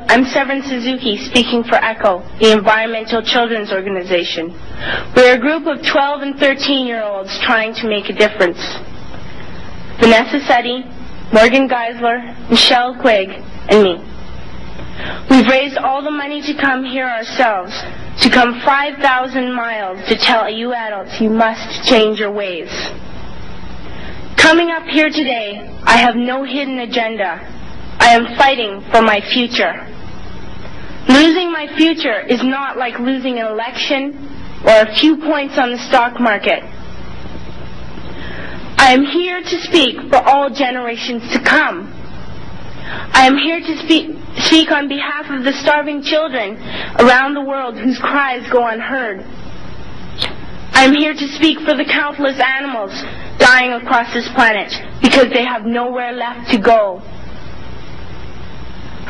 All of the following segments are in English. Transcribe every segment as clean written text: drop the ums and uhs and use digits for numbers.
I'm Severin Suzuki, speaking for ECHO, the Environmental Children's Organization. We're a group of 12 and 13-year-olds trying to make a difference. Vanessa Setti, Morgan Geisler, Michelle Quigg, and me. We've raised all the money to come here ourselves, to come 5,000 miles to tell you adults you must change your ways. Coming up here today, I have no hidden agenda. I am fighting for my future. Losing my future is not like losing an election or a few points on the stock market. I am here to speak for all generations to come. I am here to speak on behalf of the starving children around the world whose cries go unheard. I am here to speak for the countless animals dying across this planet because they have nowhere left to go.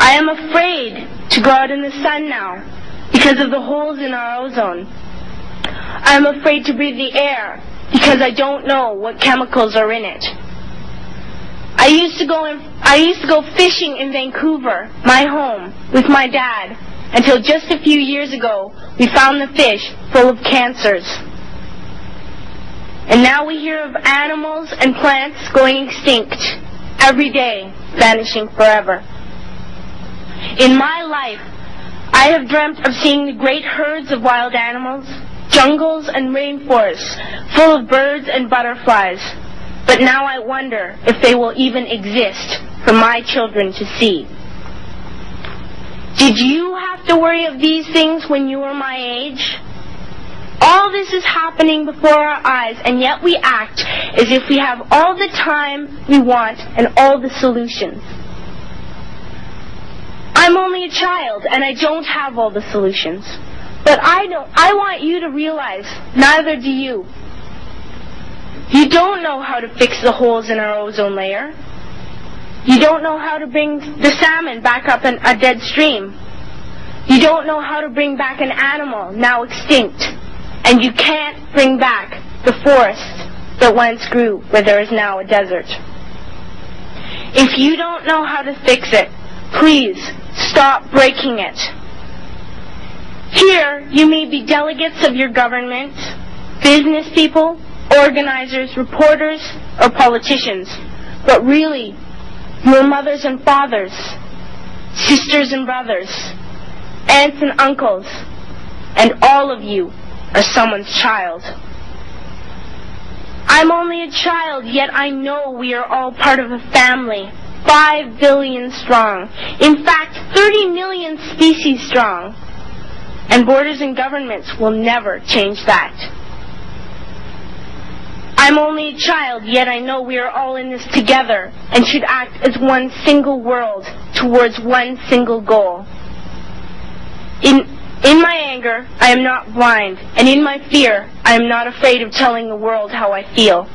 I am afraid to go out in the sun now because of the holes in our ozone. I am afraid to breathe the air because I don't know what chemicals are in it. I used to go fishing in Vancouver, my home, with my dad, until just a few years ago we found the fish full of cancers. And now we hear of animals and plants going extinct every day, vanishing forever. In my life, I have dreamt of seeing the great herds of wild animals, jungles and rainforests full of birds and butterflies. But now I wonder if they will even exist for my children to see. Did you have to worry of these things when you were my age? All this is happening before our eyes, and yet we act as if we have all the time we want and all the solutions. I'm only a child, and I don't have all the solutions. But I want you to realize, neither do you. You don't know how to fix the holes in our ozone layer. You don't know how to bring the salmon back up in a dead stream. You don't know how to bring back an animal now extinct. And you can't bring back the forest that once grew where there is now a desert. If you don't know how to fix it, please stop breaking it. Here, you may be delegates of your government, business people, organizers, reporters, or politicians, but really, your mothers and fathers, sisters and brothers, aunts and uncles, and all of you are someone's child. I'm only a child, yet I know we are all part of a family, 5 billion strong. In fact, 30 million species strong. And borders and governments will never change that. I'm only a child, yet I know we are all in this together and should act as one single world towards one single goal. In my anger, I am not blind, and in my fear, I am not afraid of telling the world how I feel.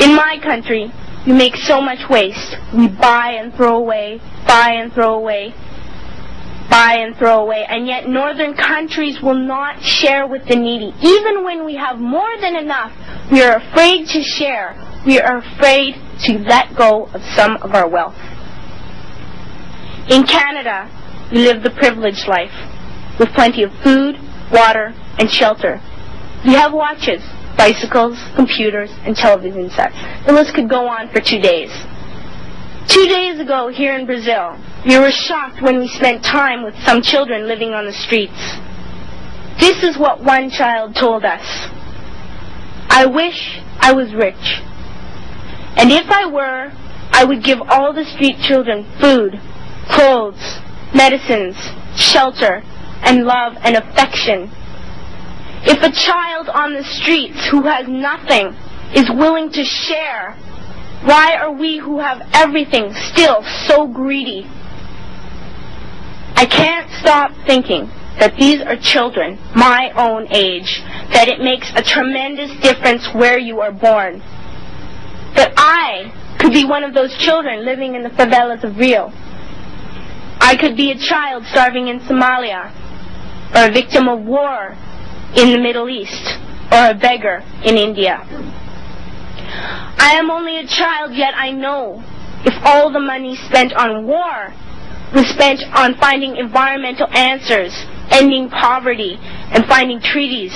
In my country, we make so much waste. We buy and throw away, buy and throw away, buy and throw away, and yet northern countries will not share with the needy. Even when we have more than enough, we are afraid to share. We are afraid to let go of some of our wealth. In Canada, we live the privileged life, with plenty of food, water, and shelter. We have watches, bicycles, computers, and television sets. The list could go on for 2 days. 2 days ago, here in Brazil, we were shocked when we spent time with some children living on the streets. This is what one child told us. I wish I was rich. And if I were, I would give all the street children food, clothes, medicines, shelter, and love and affection. If a child on the streets who has nothing is willing to share, why are we who have everything still so greedy? I can't stop thinking that these are children my own age, that it makes a tremendous difference where you are born. That I could be one of those children living in the favelas of Rio. I could be a child starving in Somalia, or a victim of war in the Middle East, or a beggar in India. I am only a child, yet I know if all the money spent on war was spent on finding environmental answers, ending poverty, and finding treaties,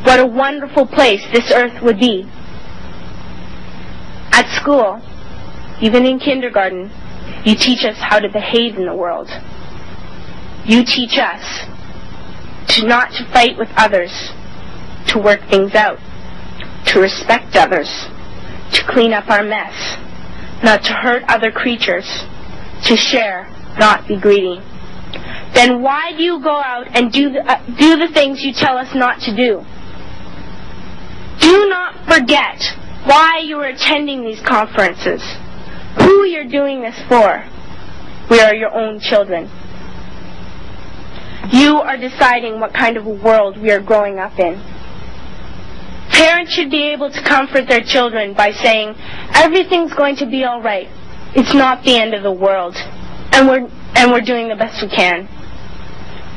what a wonderful place this earth would be. At school, even in kindergarten, you teach us how to behave in the world. You teach us not to fight with others, to work things out, to respect others, to clean up our mess, not to hurt other creatures, to share, not be greedy. Then why do you go out and do the things you tell us not to do? Do not forget why you are attending these conferences, who you're doing this for. We are your own children. You are deciding what kind of a world we are growing up in. Parents should be able to comfort their children by saying, everything's going to be all right. It's not the end of the world, and we're doing the best we can.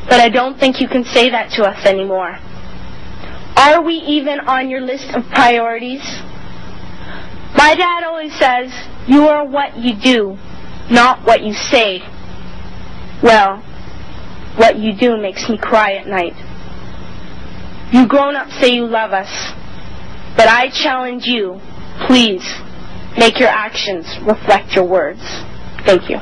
But I don't think you can say that to us anymore. Are we even on your list of priorities? My dad always says, you are what you do, not what you say. Well, what you do makes me cry at night. You grown-ups say you love us, but I challenge you, please, make your actions reflect your words. Thank you.